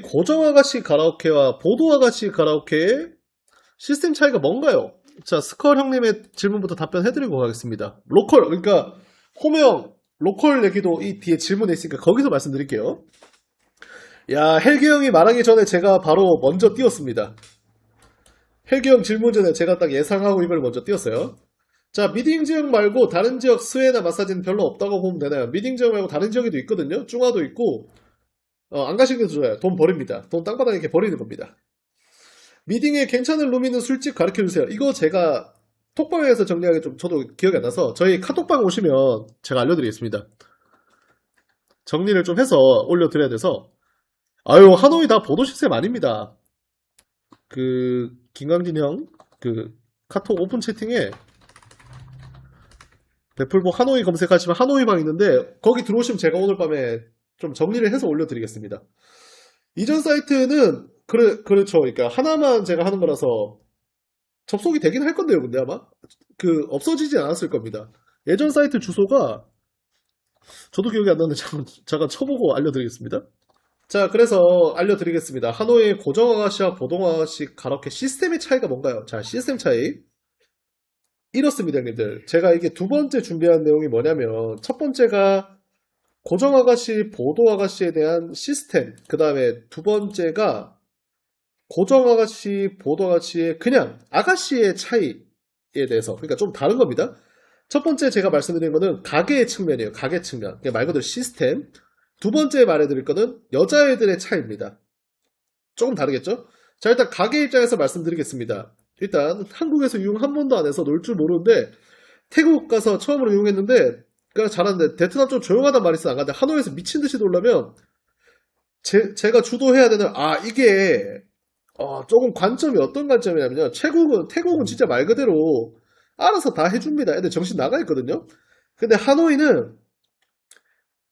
고정 아가씨 가라오케와 보도 아가씨 가라오케의 시스템 차이가 뭔가요? 자, 스컬 형님의 질문부터 답변해드리고 가겠습니다. 로컬, 그러니까 호명 로컬 얘기도 이 뒤에 질문에 있으니까 거기서 말씀드릴게요. 야, 헬기 형이 말하기 전에 제가 바로 먼저 띄웠습니다. 헬기 형 질문 전에 제가 딱 예상하고 이걸 먼저 띄웠어요. 자, 미딩 지역 말고 다른 지역 스웨나 마사지는 별로 없다고 보면 되나요? 미딩 지역 말고 다른 지역에도 있거든요. 중화도 있고 안 가시는 게 좋아요. 돈 버립니다. 돈 땅바닥에 이렇게 버리는 겁니다. 미딩에 괜찮은 룸 있는 술집 가르쳐주세요. 이거 제가 톡방에서 정리하기 좀 저도 기억이 안 나서 저희 카톡방 오시면 제가 알려드리겠습니다. 정리를 좀 해서 올려드려야 돼서. 아유, 하노이 다 보도 시스템 아닙니다. 그 김광진 형 그 카톡 오픈 채팅에 배풀복 하노이 검색하시면 하노이 방 있는데 거기 들어오시면 제가 오늘 밤에 좀 정리를 해서 올려드리겠습니다. 이전 사이트는 그렇죠. 그러니까 하나만 제가 하는 거라서 접속이 되긴 할 건데요. 근데 아마 없어지진 않았을 겁니다. 예전 사이트 주소가 저도 기억이 안 나는데 잠깐 쳐보고 알려드리겠습니다. 자, 그래서 알려드리겠습니다. 하노이 고정 아가씨와 보동 아가씨 가로케 시스템의 차이가 뭔가요? 자, 시스템 차이 이렇습니다, 형님들. 제가 이게 두 번째 준비한 내용이 뭐냐면 첫 번째가 고정 아가씨, 보도 아가씨에 대한 시스템. 그 다음에 두 번째가 고정 아가씨, 보도 아가씨의 그냥 아가씨의 차이에 대해서. 그러니까 좀 다른 겁니다. 첫 번째 제가 말씀드린 거는 가게의 측면이에요. 가게 측면. 말 그대로 시스템. 두 번째 말해드릴 거는 여자애들의 차이입니다. 조금 다르겠죠? 자, 일단 가게 입장에서 말씀드리겠습니다. 일단 한국에서 이용 한 번도 안 해서 놀 줄 모르는데 태국 가서 처음으로 이용했는데 그냥 잘하는데 베트남 좀 조용하단 말이 있어 안 가는데 하노이에서 미친 듯이 놀려면 제가 주도해야 되는 이게 조금 관점이 어떤 관점이냐면요. 태국은 진짜 말 그대로 알아서 다 해줍니다. 애들 정신 나가 있거든요. 근데 하노이는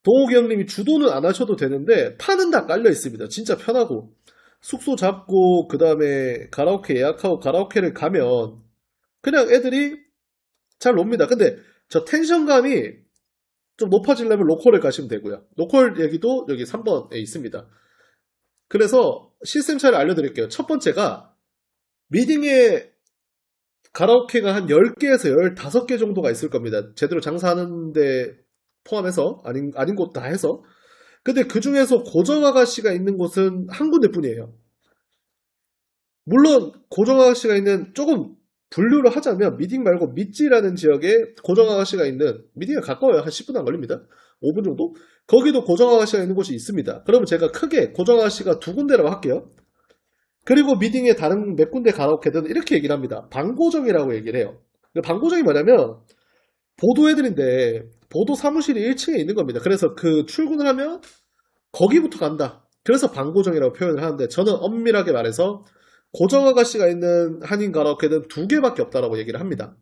동욱이 형님이 주도는 안 하셔도 되는데 판은 다 깔려 있습니다. 진짜 편하고 숙소 잡고 그 다음에 가라오케 예약하고 가라오케를 가면 그냥 애들이 잘 놉니다. 근데 저 텐션감이 좀 높아지려면 로컬에 가시면 되고요. 로컬 얘기도 여기 3번에 있습니다. 그래서 시스템 차이를 알려드릴게요. 첫 번째가 미딩에 가라오케가 한 10개에서 15개 정도가 있을 겁니다. 제대로 장사하는데 포함해서 아닌 곳 다 해서. 근데 그 중에서 고정 아가씨가 있는 곳은 한 군데 뿐이에요. 물론 고정 아가씨가 있는 조금 분류를 하자면 미딩 말고 미찌라는 지역에 고정 아가씨가 있는 미딩에 가까워요. 한 10분 안 걸립니다. 5분 정도? 거기도 고정 아가씨가 있는 곳이 있습니다. 그러면 제가 크게 고정 아가씨가 두 군데라고 할게요. 그리고 미딩의 다른 몇 군데 가라오케들은 이렇게 얘기를 합니다. 방고정이라고 얘기를 해요. 방고정이 뭐냐면 보도애들인데 보도 사무실이 1층에 있는 겁니다. 그래서 그 출근을 하면 거기부터 간다. 그래서 방고정이라고 표현을 하는데 저는 엄밀하게 말해서 고정 아가씨가 있는 한인 가라오케는 두 개밖에 없다라고 얘기를 합니다.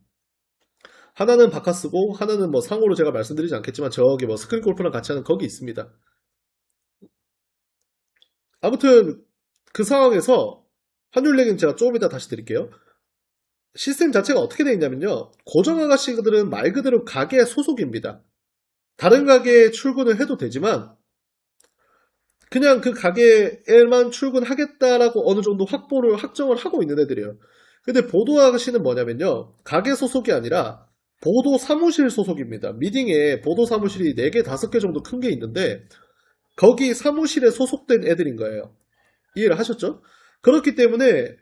하나는 바카스고 하나는 뭐 상호로 제가 말씀드리지 않겠지만 저기 뭐 스크린 골프랑 같이 하는 거기 있습니다. 아무튼 그 상황에서 환율 얘기는 제가 조금 이따 다시 드릴게요. 시스템 자체가 어떻게 되어 있냐면요. 고정 아가씨들은 말 그대로 가게 소속입니다. 다른 가게에 출근을 해도 되지만 그냥 그 가게에만 출근하겠다라고 어느 정도 확정을 하고 있는 애들이에요. 근데 보도 아가씨는 뭐냐면요. 가게 소속이 아니라 보도 사무실 소속입니다. 미딩에 보도 사무실이 4개, 5개 정도 큰 게 있는데 거기 사무실에 소속된 애들인 거예요. 이해를 하셨죠? 그렇기 때문에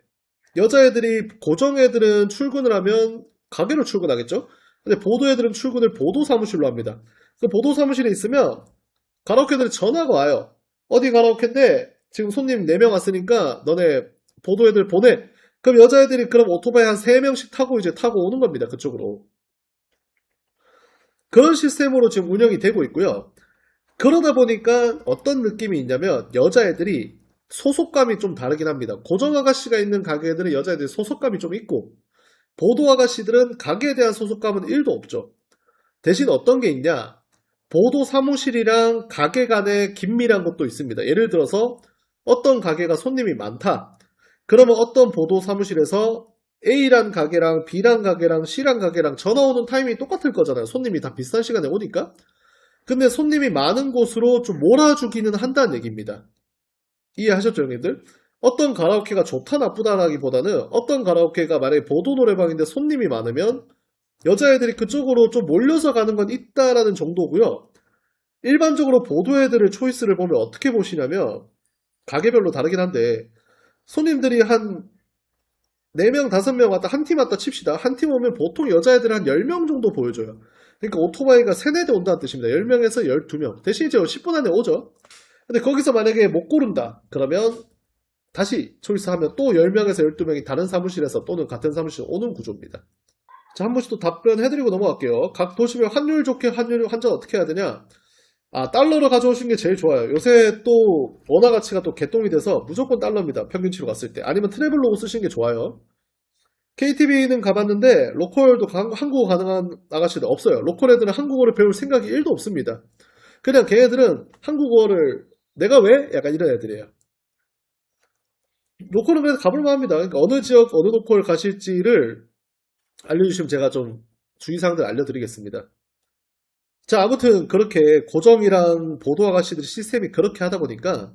여자애들이 고정 애들은 출근을 하면 가게로 출근하겠죠? 근데 보도 애들은 출근을 보도 사무실로 합니다. 그 보도 사무실에 있으면 가라오케들이 전화가 와요. 어디 가라오케인데 지금 손님 4명 왔으니까 너네 보도 애들 보내. 그럼 여자애들이 그럼 오토바이 한 3명씩 타고 오는 겁니다. 그쪽으로. 그런 시스템으로 지금 운영이 되고 있고요. 그러다 보니까 어떤 느낌이 있냐면 여자애들이 소속감이 좀 다르긴 합니다. 고정 아가씨가 있는 가게들은 여자애들이 소속감이 좀 있고 보도 아가씨들은 가게에 대한 소속감은 1도 없죠. 대신 어떤 게 있냐? 보도 사무실이랑 가게 간에 긴밀한 것도 있습니다. 예를 들어서 어떤 가게가 손님이 많다. 그러면 어떤 보도 사무실에서 A란 가게랑 B란 가게랑 C란 가게랑 전화 오는 타이밍이 똑같을 거잖아요. 손님이 다 비슷한 시간에 오니까. 근데 손님이 많은 곳으로 좀 몰아주기는 한다는 얘기입니다. 이해하셨죠, 형님들? 어떤 가라오케가 좋다 나쁘다라기보다는 어떤 가라오케가 만약에 보도 노래방인데 손님이 많으면 여자애들이 그쪽으로 좀 몰려서 가는 건 있다라는 정도고요. 일반적으로 보도 애들의 초이스를 보면 어떻게 보시냐면 가게별로 다르긴 한데 손님들이 한 4명, 5명 왔다 한 팀 왔다 칩시다. 한 팀 오면 보통 여자애들 한 10명 정도 보여줘요. 그러니까 오토바이가 3, 4대 온다는 뜻입니다. 10명에서 12명. 대신 이제 10분 안에 오죠. 근데 거기서 만약에 못 고른다. 그러면 다시 초이스하면 또 10명에서 12명이 다른 사무실에서 또는 같은 사무실에 오는 구조입니다. 자, 한 번씩 또 답변해드리고 넘어갈게요. 각 도시별 환율 좋게 환전 어떻게 해야 되냐? 달러로 가져오시는 게 제일 좋아요. 요새 또 원화 가치가 또 개똥이 돼서 무조건 달러입니다. 평균치로 갔을 때. 아니면 트래블로고 쓰시는 게 좋아요. KTV는 가봤는데 로컬도 한국어 가능한 아가씨들 없어요. 로컬 애들은 한국어를 배울 생각이 1도 없습니다. 그냥 걔네들은 한국어를 내가 왜? 약간 이런 애들이에요. 로컬은 그래서 가볼만 합니다. 그러니까 어느 지역, 어느 로컬 가실지를 알려주시면 제가 좀 주의사항들 알려드리겠습니다. 자, 아무튼 그렇게 고정이랑 보도 아가씨들 시스템이 그렇게 하다 보니까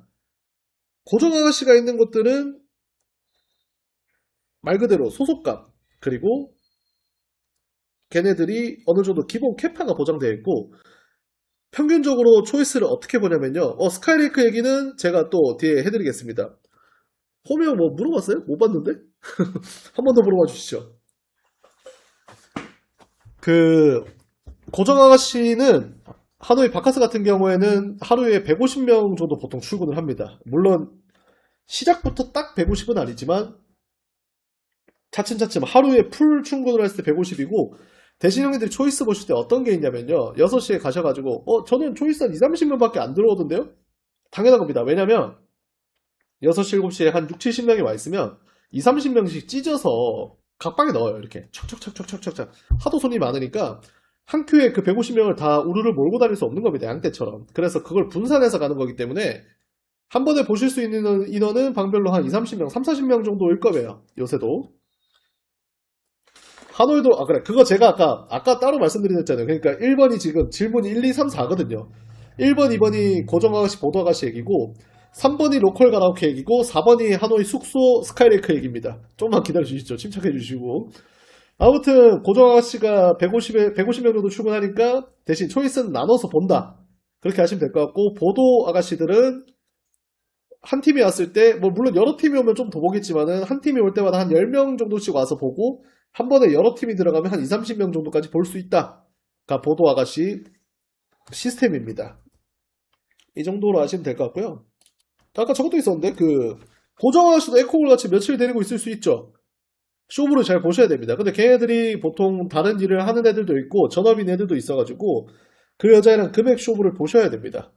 고정 아가씨가 있는 곳들은 말 그대로 소속감 그리고 걔네들이 어느 정도 기본 캐파가 보장되어 있고 평균적으로 초이스를 어떻게 보냐면요. 스카이레이크 얘기는 제가 또 뒤에 해드리겠습니다. 호명 뭐 물어봤어요? 못 봤는데? 한 번 더 물어봐 주시죠. 그 고정 아가씨는 하노이 바카스 같은 경우에는 하루에 150명 정도 보통 출근을 합니다. 물론 시작부터 딱 150은 아니지만 차츰차츰 하루에 풀 출근을 했을 때 150이고 대신 형님들이 초이스 보실 때 어떤 게 있냐면요. 6시에 가셔가지고 저는 초이스 한 2, 30명밖에 안 들어오던데요? 당연한 겁니다. 왜냐면 6시, 7시에 한 6, 70명이 와 있으면 2, 30명씩 찢어서 각방에 넣어요. 이렇게 척척척척척척 하도 손이 많으니까 한 큐에 그 150명을 다 우르르 몰고 다닐 수 없는 겁니다. 양떼처럼. 그래서 그걸 분산해서 가는 거기 때문에 한 번에 보실 수 있는 인원은 방별로 한 2, 30명, 3, 40명 정도일 거예요. 요새도. 하노이도, 그래. 그거 제가 아까 따로 말씀드렸잖아요. 그러니까 1번이 지금 질문이 1, 2, 3, 4거든요. 1번, 2번이 고정 아가씨, 보도 아가씨 얘기고, 3번이 로컬 가라오케 얘기고, 4번이 하노이 숙소 스카이레이크 얘기입니다. 조금만 기다려 주시죠. 침착해 주시고. 아무튼, 고정 아가씨가 150명 정도 출근하니까, 대신 초이스는 나눠서 본다. 그렇게 하시면 될 것 같고, 보도 아가씨들은 한 팀이 왔을 때, 뭐, 물론 여러 팀이 오면 좀 더 보겠지만은, 한 팀이 올 때마다 한 10명 정도씩 와서 보고, 한 번에 여러 팀이 들어가면 한 2, 30명 정도까지 볼 수 있다.가 보도 아가씨 시스템입니다. 이 정도로 아시면 될 것 같고요. 아까 저것도 있었는데, 고정 아가씨도 에코골 같이 며칠 데리고 있을 수 있죠. 쇼부를 잘 보셔야 됩니다. 근데 걔네들이 보통 다른 일을 하는 애들도 있고, 전업인 애들도 있어가지고, 그 여자애랑 금액 쇼부를 보셔야 됩니다.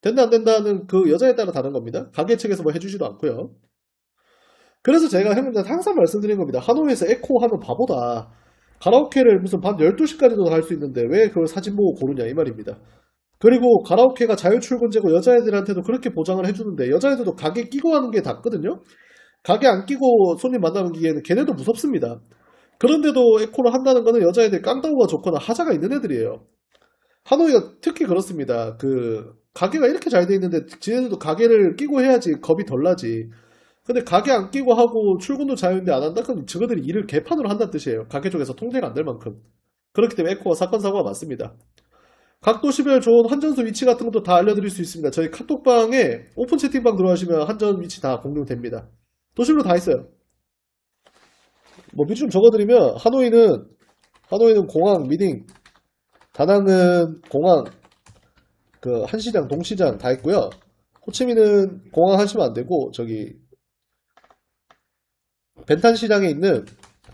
된다 안 된다는 그 여자에 따라 다른 겁니다. 가게 측에서 뭐 해주지도 않고요. 그래서 제가 형님들한테 항상 말씀드린 겁니다. 하노이에서 에코 하면 바보다. 가라오케를 무슨 밤 12시까지도 갈 수 있는데 왜 그걸 사진 보고 고르냐 이 말입니다. 그리고 가라오케가 자유출근제고 여자애들한테도 그렇게 보장을 해주는데 여자애들도 가게 끼고 하는 게 닿거든요. 가게 안 끼고 손님 만나는 기회는 걔네도 무섭습니다. 그런데도 에코를 한다는 거는 여자애들 깡다구가 좋거나 하자가 있는 애들이에요. 하노이가 특히 그렇습니다. 가게가 이렇게 잘 돼 있는데 지네들도 가게를 끼고 해야지 겁이 덜 나지. 근데 가게 안 끼고 하고 출근도 자유인데 안 한다? 그럼 저거들이 일을 개판으로 한다는 뜻이에요. 가게 쪽에서 통제가 안 될 만큼. 그렇기 때문에 에코가 사건 사고가 많습니다. 각 도시별 좋은 한전소 위치 같은 것도 다 알려드릴 수 있습니다. 저희 카톡방에 오픈 채팅방 들어가시면 한전 위치 다 공유됩니다. 도시별로 다 있어요. 뭐 미리 좀 적어드리면 하노이는 공항 미닝, 다낭은 공항 한시장 동시장 다 있고요. 호치민은 공항 하시면 안 되고 벤탄 시장에 있는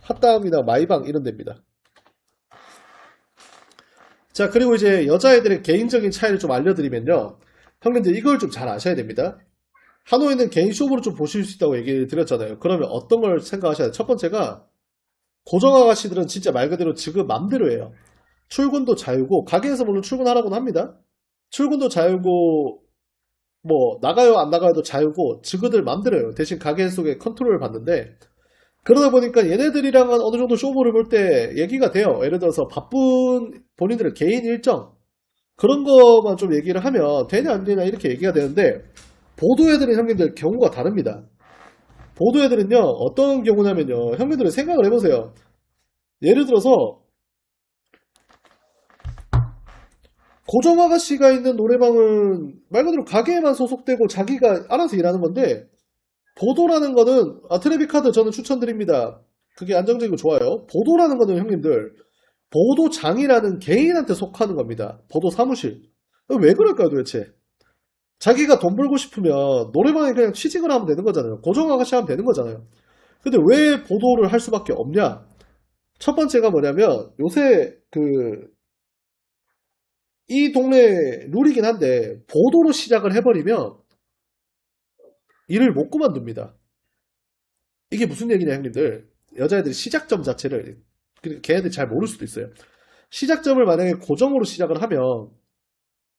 핫담이나 마이방 이런 데입니다. 자, 그리고 이제 여자애들의 개인적인 차이를 좀 알려드리면요. 형님들 이걸 좀 잘 아셔야 됩니다. 하노이는 개인 쇼부로 좀 보실 수 있다고 얘기 드렸잖아요. 그러면 어떤 걸 생각하셔야 돼요? 첫 번째가 고정 아가씨들은 진짜 말 그대로 지금 맘대로 해요. 출근도 자유고 가게에서 물론 출근하라고는 합니다. 출근도 자유고 뭐 나가요 안 나가요도 자유고 지그들 맘대로 해요. 대신 가게 속에 컨트롤을 받는데 그러다 보니까 얘네들이랑은 어느 정도 쇼부를 볼 때 얘기가 돼요. 예를 들어서 바쁜 본인들의 개인 일정 그런 것만 좀 얘기를 하면 되냐 안 되냐 이렇게 얘기가 되는데 보도 애들은 형님들 경우가 다릅니다. 보도 애들은요, 어떤 경우냐면요, 형님들은 생각을 해보세요. 예를 들어서, 고정 아가씨가 있는 노래방은 말 그대로 가게에만 소속되고 자기가 알아서 일하는 건데, 보도라는 거는, 트래픽 카드 저는 추천드립니다. 그게 안정적이고 좋아요. 보도라는 거는 형님들, 보도장이라는 개인한테 속하는 겁니다. 보도 사무실. 왜 그럴까요, 도대체? 자기가 돈 벌고 싶으면 노래방에 그냥 취직을 하면 되는 거잖아요. 고정 아가씨 하면 되는 거잖아요. 근데 왜 보도를 할 수밖에 없냐? 첫 번째가 뭐냐면 요새 이 동네 룰이긴 한데 보도로 시작을 해버리면 일을 못 그만둡니다. 이게 무슨 얘기냐 형님들. 여자애들이 시작점 자체를 걔네들이 잘 모를 수도 있어요. 시작점을 만약에 고정으로 시작을 하면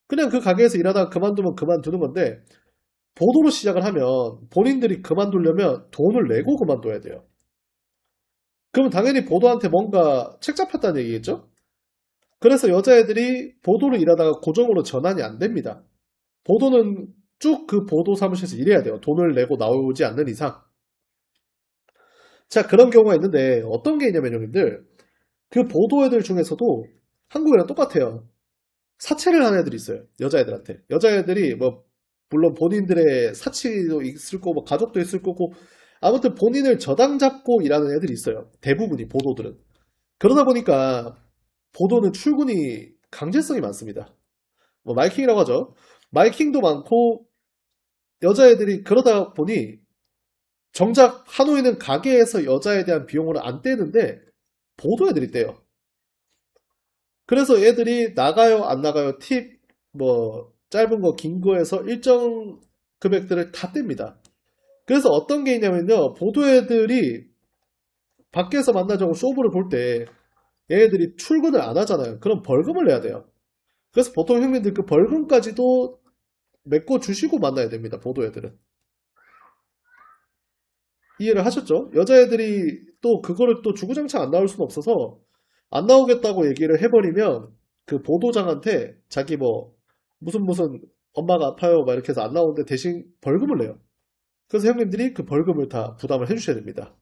그냥 그 가게에서 일하다가 그만두면 그만두는 건데 보도로 시작을 하면 본인들이 그만두려면 돈을 내고 그만둬야 돼요. 그러면 당연히 보도한테 뭔가 책 잡혔다는 얘기겠죠? 그래서 여자애들이 보도를 일하다가 고정으로 전환이 안 됩니다. 보도는 쭉 그 보도 사무실에서 일해야 돼요. 돈을 내고 나오지 않는 이상. 자, 그런 경우가 있는데 어떤 게 있냐면 형님들, 그 보도 애들 중에서도 한국이랑 똑같아요. 사채를 하는 애들이 있어요. 여자애들한테. 여자애들이 뭐 물론 본인들의 사치도 있을 거고 뭐 가족도 있을 거고 아무튼 본인을 저당 잡고 일하는 애들이 있어요. 대부분이 보도들은. 그러다 보니까 보도는 출근이 강제성이 많습니다. 뭐 마이킹이라고 하죠. 마이킹도 많고 여자애들이 그러다 보니 정작 하노이는 가게에서 여자에 대한 비용을 안 떼는데 보도 애들이 떼요. 그래서 애들이 나가요 안 나가요 팁 뭐 짧은 거 긴 거에서 일정 금액들을 다 뗍니다. 그래서 어떤 게 있냐면요. 보도 애들이 밖에서 만나자고 쇼부를 볼 때 얘네들이 출근을 안 하잖아요. 그럼 벌금을 내야 돼요. 그래서 보통 형님들 그 벌금까지도 메꿔 주시고 만나야 됩니다. 보도 애들은. 이해를 하셨죠? 여자애들이 또 그거를 또 주구장창 안 나올 수는 없어서 안 나오겠다고 얘기를 해버리면 그 보도장한테 자기 뭐 무슨 엄마가 아파요 막 이렇게 해서 안 나오는데 대신 벌금을 내요. 그래서 형님들이 그 벌금을 다 부담을 해주셔야 됩니다.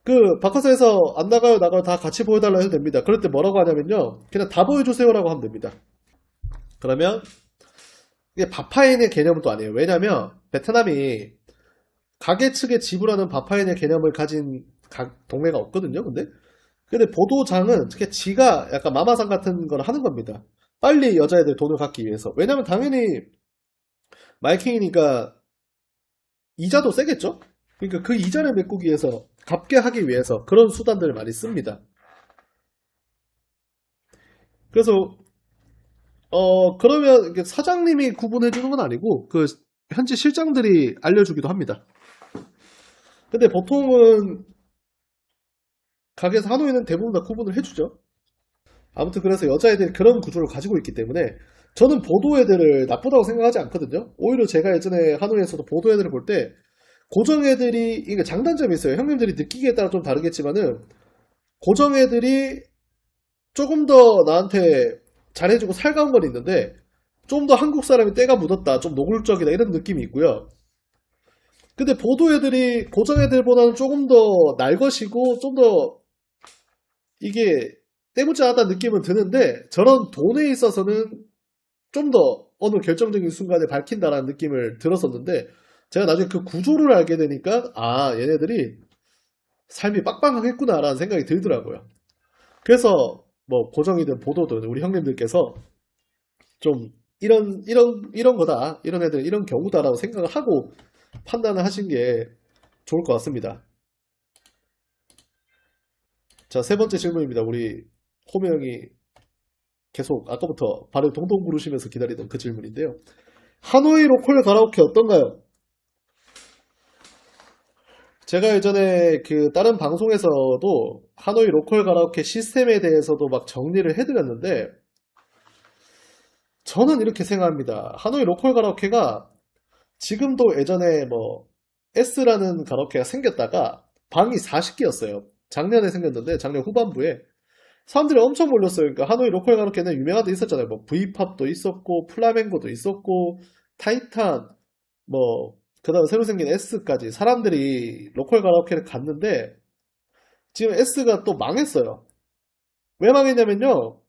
그 바카스에서 안 나가요 나가요 다 같이 보여달라 해도 됩니다. 그럴 때 뭐라고 하냐면요. 그냥 다 보여주세요라고 하면 됩니다. 그러면 이게 바파인의 개념은 또 아니에요. 왜냐면 베트남이 가게 측에 지불하는 바파인의 개념을 가진 동네가 없거든요. 근데 보도장은 특히 지가 약간 마마상 같은 걸 하는 겁니다. 빨리 여자애들 돈을 갖기 위해서. 왜냐면 당연히 마이킹이니까 이자도 세겠죠? 그러니까 그 이자를 메꾸기 위해서 갚게 하기 위해서 그런 수단들을 많이 씁니다. 그래서 그러면 사장님이 구분해 주는 건 아니고 그 현지 실장들이 알려주기도 합니다. 근데 보통은 가게에서 하노이는 대부분 다 구분을 해주죠. 아무튼 그래서 여자애들이 그런 구조를 가지고 있기 때문에 저는 보도 애들을 나쁘다고 생각하지 않거든요. 오히려 제가 예전에 하노이에서도 보도 애들을 볼 때 고정 애들이 이게 장단점이 있어요. 형님들이 느끼기에 따라 좀 다르겠지만은 고정 애들이 조금 더 나한테 잘해주고 살가운 건 있는데 좀 더 한국 사람이 때가 묻었다, 좀 노골적이다 이런 느낌이 있고요. 근데 보도 애들이 고정 애들보다는 조금 더 날것이고 좀 더 이게 때묻지않았다는 느낌은 드는데 저런 돈에 있어서는 좀 더 어느 결정적인 순간에 밝힌다라는 느낌을 들었었는데 제가 나중에 그 구조를 알게 되니까 아 얘네들이 삶이 빡빡하겠구나라는 생각이 들더라고요. 그래서 뭐 고정이든 보도든 우리 형님들께서 좀 이런 거다 이런 애들 이런 경우다라고 생각을 하고 판단을 하신 게 좋을 것 같습니다. 자, 세 번째 질문입니다. 우리 호메 형이 계속 아까부터 발을 동동 구르시면서 기다리던 그 질문인데요. 하노이 로컬 가라오케 어떤가요? 제가 예전에 그 다른 방송에서도 하노이 로컬 가라오케 시스템에 대해서도 막 정리를 해드렸는데 저는 이렇게 생각합니다. 하노이 로컬 가라오케가 지금도 예전에 뭐 S라는 가라오케가 생겼다가 방이 40개였어요. 작년에 생겼는데 작년 후반부에 사람들이 엄청 몰렸어요. 그러니까 하노이 로컬 가라오케는 유명한 데 있었잖아요. 뭐 V팝도 있었고 플라멩고도 있었고 타이탄 뭐, 그 다음에 새로 생긴 S까지 사람들이 로컬 가라오케를 갔는데 지금 S가 또 망했어요. 왜 망했냐면요.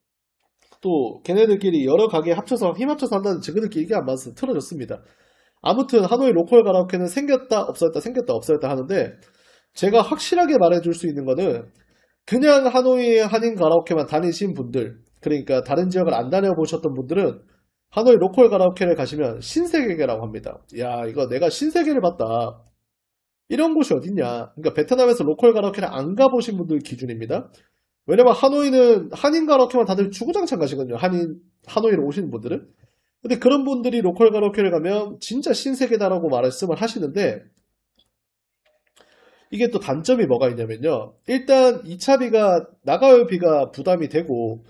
또 걔네들끼리 여러 가게 합쳐서 힘 합쳐서 한다는 저희들끼리 이게 안 맞아서 틀어졌습니다. 아무튼 하노이 로컬 가라오케는 생겼다 없어졌다 생겼다 없어졌다 하는데 제가 확실하게 말해줄 수 있는 거는 그냥 하노이의 한인 가라오케만 다니신 분들, 그러니까 다른 지역을 안 다녀보셨던 분들은 하노이 로컬 가라오케를 가시면 신세계라고 합니다. 야, 이거 내가 신세계를 봤다. 이런 곳이 어딨냐. 그러니까 베트남에서 로컬 가라오케를 안 가보신 분들 기준입니다. 왜냐면 하노이는 한인 가라오케만 다들 주구장창 가시거든요. 하노이로 오시는 분들은. 근데 그런 분들이 로컬 가라오케를 가면 진짜 신세계다라고 말씀을 하시는데 이게 또 단점이 뭐가 있냐면요. 일단 2차비가 나가요비가 부담이 되고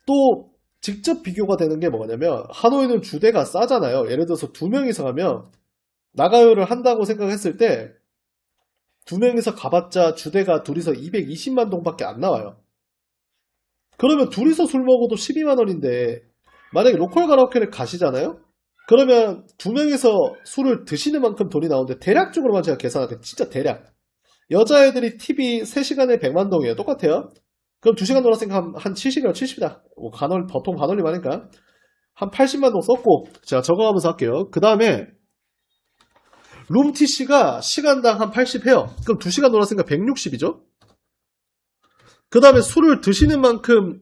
또 직접 비교가 되는 게 뭐냐면 하노이는 주대가 싸잖아요. 예를 들어서 2명이서 가면 나가요를 한다고 생각했을 때 2명이서 가봤자 주대가 둘이서 220만 동밖에 안 나와요. 그러면 둘이서 술 먹어도 12만 원인데 만약에 로컬 가라오케를 가시잖아요? 그러면 2명이서 술을 드시는 만큼 돈이 나오는데 대략적으로만 제가 계산할게요. 진짜 대략. 여자애들이 팁이 3시간에 100만 동이에요. 똑같아요. 그럼 2시간 놀았으니까 한 70이나 70이다. 뭐 보통 간헐리 많으니까. 한 80만 동 썼고, 제가 적어가면서 할게요. 그 다음에, 룸TC가 시간당 한 80 해요. 그럼 2시간 놀았으니까 160이죠? 그 다음에 술을 드시는 만큼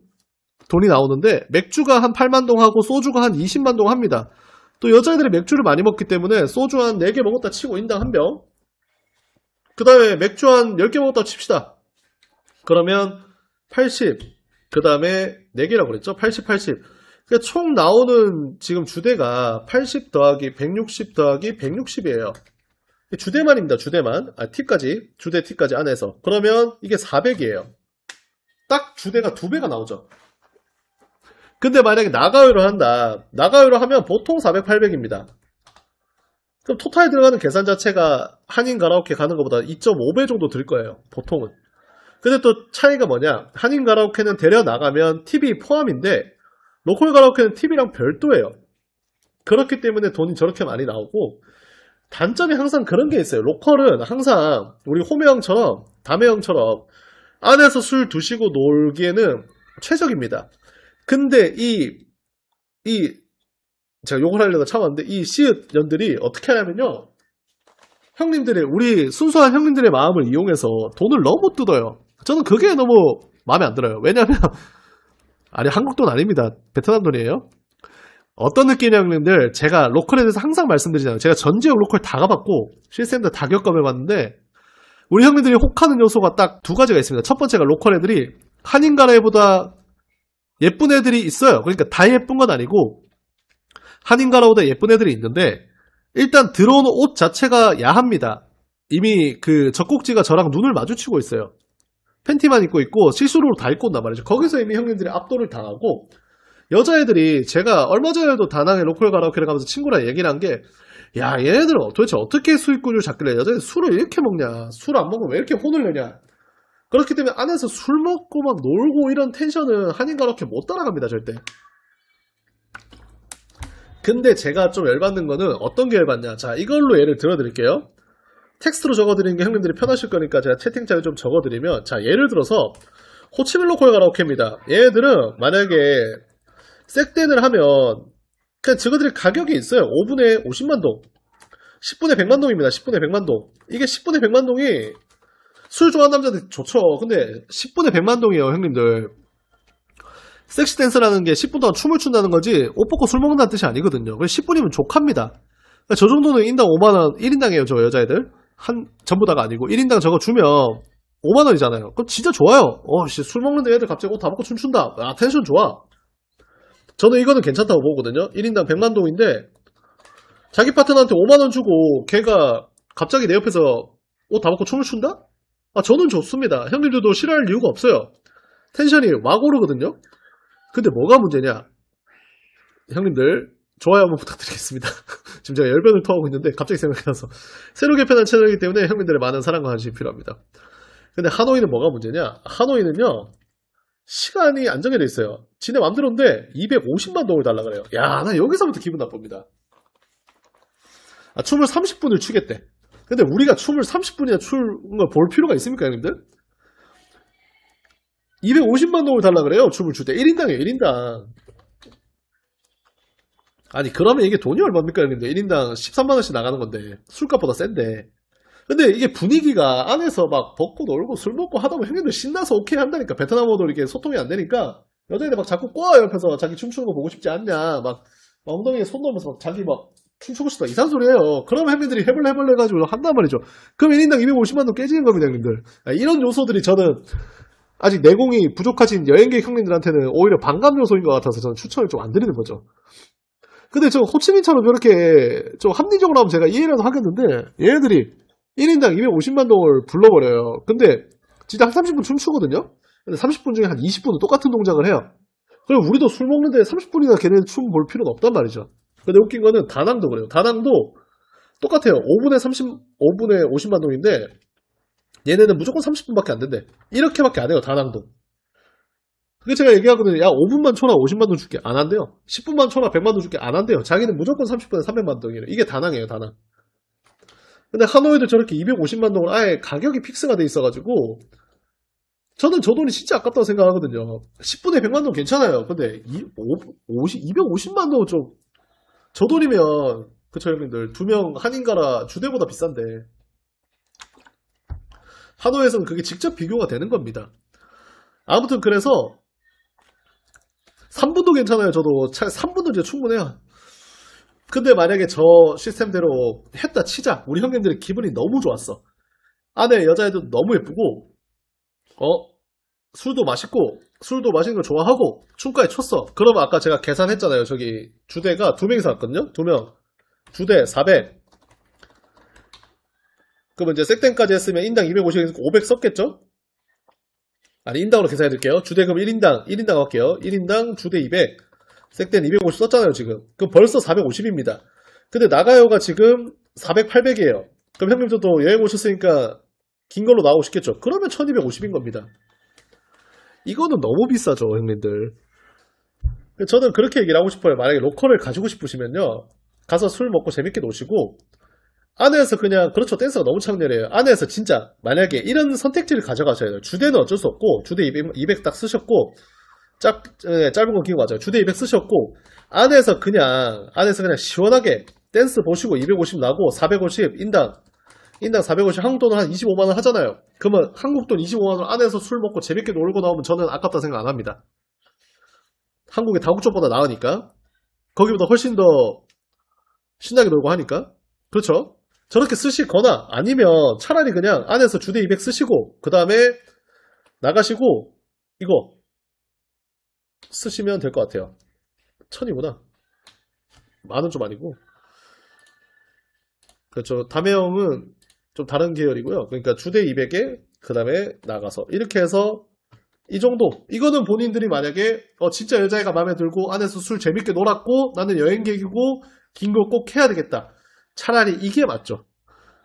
돈이 나오는데, 맥주가 한 8만 동 하고, 소주가 한 20만 동 합니다. 또 여자애들이 맥주를 많이 먹기 때문에, 소주 한 4개 먹었다 치고, 인당 한 병. 그 다음에 맥주 한 10개 먹었다 칩시다. 그러면 80, 그 다음에 4개라고 그랬죠? 80, 80. 그러니까 총 나오는 지금 주대가 80 더하기 160 더하기 160이에요. 주대만입니다, 주대만. 팁까지. 주대 팁까지 안에서. 그러면 이게 400이에요. 딱 주대가 2배가 나오죠. 근데 만약에 나가요로 한다. 나가요로 하면 보통 400, 800입니다. 그럼 토탈에 들어가는 계산 자체가 한인 가라오케 가는 것보다 2.5배 정도 들 거예요. 보통은. 근데 또 차이가 뭐냐. 한인 가라오케는 데려 나가면 팁이 포함인데 로컬 가라오케는 팁이랑 별도예요. 그렇기 때문에 돈이 저렇게 많이 나오고 단점이 항상 그런 게 있어요. 로컬은 항상 우리 호메 형처럼 다메 형처럼 안에서 술 드시고 놀기에는 최적입니다. 근데 제가 욕을 하려다 참았는데 이 시읒 년들이 어떻게 하냐면요. 우리 순수한 형님들의 마음을 이용해서 돈을 너무 뜯어요. 저는 그게 너무 마음에 안 들어요. 왜냐면 아니 한국 돈 아닙니다. 베트남 돈이에요. 어떤 느낌이냐면 제가 로컬에 대해서 항상 말씀드리잖아요. 제가 전 지역 로컬 다 가봤고 실센터 다 겪어봤는데 우리 형님들이 혹하는 요소가 딱 2가지가 있습니다. 첫 번째가 로컬 애들이 한인 가라보다 예쁜 애들이 있어요. 그러니까 다 예쁜 건 아니고 한인 가라보다 예쁜 애들이 있는데 일단 들어오는 옷 자체가 야합니다. 이미 그 젖꼭지가 저랑 눈을 마주치고 있어요. 팬티만 입고 있고 시스루로 다 입고 온단 말이죠. 거기서 이미 형님들이 압도를 당하고 여자애들이 제가 얼마 전에도 다낭에 로컬 가라오케를 가면서 친구랑 얘기를 한 게 야 얘네들은 도대체 어떻게 수익구조를 잡길래 여자애들 술을 이렇게 먹냐. 술 안 먹으면 왜 이렇게 혼을 내냐. 그렇기 때문에 안에서 술 먹고 막 놀고 이런 텐션은 한인 가라오케 못 따라갑니다. 절대. 근데 제가 좀 열받는 거는 어떤 게 열받냐. 자 이걸로 예를 들어드릴게요. 텍스트로 적어드리는 게 형님들이 편하실 거니까 제가 채팅창에 좀 적어드리면 자 예를 들어서 호치민 로컬 가라오케입니다. 얘네들은 만약에 색댄을 하면 그냥 저거들이 가격이 있어요. 5분에 50만 동 10분에 100만 동입니다. 10분에 100만 동 이게 10분에 100만 동이 술 좋아하는 남자들 좋죠. 근데 10분에 100만 동이에요 형님들. 섹시 댄스라는 게 10분 동안 춤을 춘다는 거지 옷 벗고 술 먹는다는 뜻이 아니거든요. 그래서 10분이면 족합니다. 그러니까 저 정도는 인당 5만원 1인당이에요. 저 여자애들 전부 다가 아니고 1인당 저거 주면 5만원이잖아요. 그럼 진짜 좋아요. 술 먹는데 애들 갑자기 옷 다 벗고 춤춘다. 텐션 좋아. 저는 이거는 괜찮다고 보거든요. 1인당 100만 동인데 자기 파트너한테 5만원 주고 걔가 갑자기 내 옆에서 옷 다 벗고 춤을 춘다? 저는 좋습니다. 형님들도 싫어할 이유가 없어요. 텐션이 막 오르거든요. 근데 뭐가 문제냐? 형님들 좋아요 한번 부탁드리겠습니다. 지금 제가 열변을 토하고 있는데 갑자기 생각이 나서 새로 개편한 채널이기 때문에 형님들의 많은 사랑과 관심이 필요합니다. 근데 하노이는 뭐가 문제냐? 하노이는요 시간이 안 정해져 있어요. 지네 맘대로인데 250만 동을 달라 그래요. 야, 나 여기서부터 기분 나쁩니다. 춤을 30분을 추겠대. 근데 우리가 춤을 30분이나 추는 걸 볼 필요가 있습니까, 형님들? 250만 동을 달라 그래요, 춤을 출 때. 1인당이에요, 1인당. 아니, 그러면 이게 돈이 얼마입니까, 형님들? 1인당 13만원씩 나가는 건데. 술값보다 센데. 근데 이게 분위기가 안에서 막 벗고 놀고 술 먹고 하다 보면 형님들 신나서 오케이 한다니까. 베트남어도 이렇게 소통이 안 되니까. 여자애들 막 자꾸 꼬아 옆에서 자기 춤추는 거 보고 싶지 않냐. 막 엉덩이에 손 넣으면서 막 자기 막 춤추고 싶다. 이상한 소리예요. 그러면 형님들이 해볼래 해가지고 한단 말이죠. 그럼 1인당 250만 원 깨지는 겁니다, 형님들. 이런 요소들이 저는 아직 내공이 부족하신 여행객 형님들한테는 오히려 반감 요소인 것 같아서 저는 추천을 좀 안 드리는 거죠. 근데 저 호치민처럼 이렇게 좀 합리적으로 하면 제가 이해라도 하겠는데 얘네들이 1인당 250만 동을 불러버려요. 근데 진짜 한 30분 춤추거든요? 근데 30분 중에 한 20분은 똑같은 동작을 해요. 그럼 우리도 술 먹는데 30분이나 걔네 춤 볼 필요는 없단 말이죠. 근데 웃긴 거는 다낭도 그래요. 다낭도 똑같아요. 5분에 50만 동인데 얘네는 무조건 30분밖에 안 된대. 이렇게밖에 안 해요, 다낭도. 그게 제가 얘기하거든요. 야, 5분만 쳐라 50만 동 줄게. 안 한대요. 10분만 쳐라 100만 동 줄게. 안 한대요. 자기는 무조건 30분에 300만 동이래요. 이게 다낭이에요, 다낭. 근데 하노이도 저렇게 250만 동을 아예 가격이 픽스가 돼 있어가지고 저는 저 돈이 진짜 아깝다고 생각하거든요. 10분에 100만 동 괜찮아요. 근데 250만 동 좀 저 돈이면 그쵸 형님들 2명 한인가라 주대보다 비싼데 하노이에서는 그게 직접 비교가 되는 겁니다. 아무튼 그래서 3분도 괜찮아요. 저도 3분도 이제 충분해요. 근데 만약에 저 시스템대로 했다 치자. 우리 형님들의 기분이 너무 좋았어. 안에 여자애도 너무 예쁘고 술도 맛있고 술도 마시는 걸 좋아하고 춤까지 췄어. 그러면 아까 제가 계산했잖아요. 저기 주대가 2명이서 왔거든요. 2명 주대 400. 그러면 이제 색땡까지 했으면 인당 250에서 500 썼겠죠? 아니 인당으로 계산해드릴게요. 주대금 1인당 할게요. 1인당 주대 200 색땡 250 썼잖아요 지금. 그럼 벌써 450입니다. 근데 나가요가 지금 400, 800이에요. 그럼 형님들도 여행 오셨으니까 긴 걸로 나오고 싶겠죠? 그러면 1250인 겁니다. 이거는 너무 비싸죠, 형님들. 저는 그렇게 얘기를 하고 싶어요. 만약에 로컬을 가지고 싶으시면요. 가서 술 먹고 재밌게 노시고 안에서 그냥 그렇죠. 댄스가 너무 창렬해요. 안에서 진짜 만약에 이런 선택지를 가져가셔야 돼요. 주대는 어쩔 수 없고 주대 200 딱 쓰셨고 짧은 거 기고 맞아요. 주대 200 쓰셨고 안에서 그냥 시원하게 댄스 보시고 250 나고 450 인당 450 한국 돈을 한 25만 원 하잖아요. 그러면 한국 돈 25만 원 안에서 술 먹고 재밌게 놀고 나오면 저는 아깝다 생각 안 합니다. 한국의 다국적보다 나으니까 거기보다 훨씬 더 신나게 놀고 하니까 그렇죠. 저렇게 쓰시거나 아니면 차라리 그냥 안에서 주대 200 쓰시고 그 다음에 나가시고 이거 쓰시면 될 것 같아요. 1000이구나. 만원 좀 아니고. 그렇죠. 담해형은 좀 다른 계열이고요. 그러니까 주대 200에 그 다음에 나가서 이렇게 해서 이 정도. 이거는 본인들이 만약에 진짜 여자애가 마음에 들고 안에서 술 재밌게 놀았고 나는 여행객이고 긴 거 꼭 해야 되겠다. 차라리 이게 맞죠.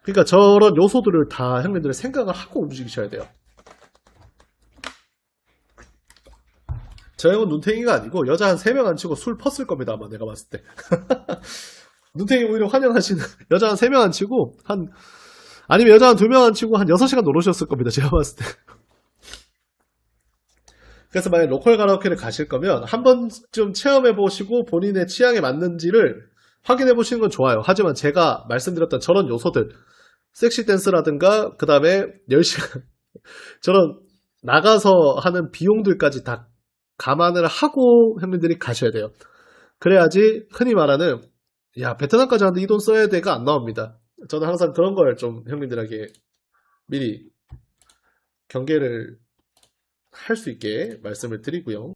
그러니까 저런 요소들을 다 형님들이 생각을 하고 움직이셔야 돼요. 저 형은 눈탱이가 아니고 여자 한 3명 안 치고 술 펐을 겁니다. 아마 내가 봤을 때. 눈탱이 오히려 환영하시는 여자 한 3명 안 치고 아니면 여자 한 2명 안 치고 한 6시간 놀으셨을 겁니다. 제가 봤을 때. 그래서 만약 로컬 가라오케를 가실 거면 한 번쯤 체험해 보시고 본인의 취향에 맞는지를 확인해 보시는 건 좋아요. 하지만 제가 말씀드렸던 저런 요소들 섹시 댄스라든가 그 다음에 10시간 저런 나가서 하는 비용들까지 다 감안을 하고 형님들이 가셔야 돼요. 그래야지 흔히 말하는 야 베트남까지 하는데 이 돈 써야 돼가 안 나옵니다. 저는 항상 그런 걸 좀 형님들에게 미리 경계를 할 수 있게 말씀을 드리고요.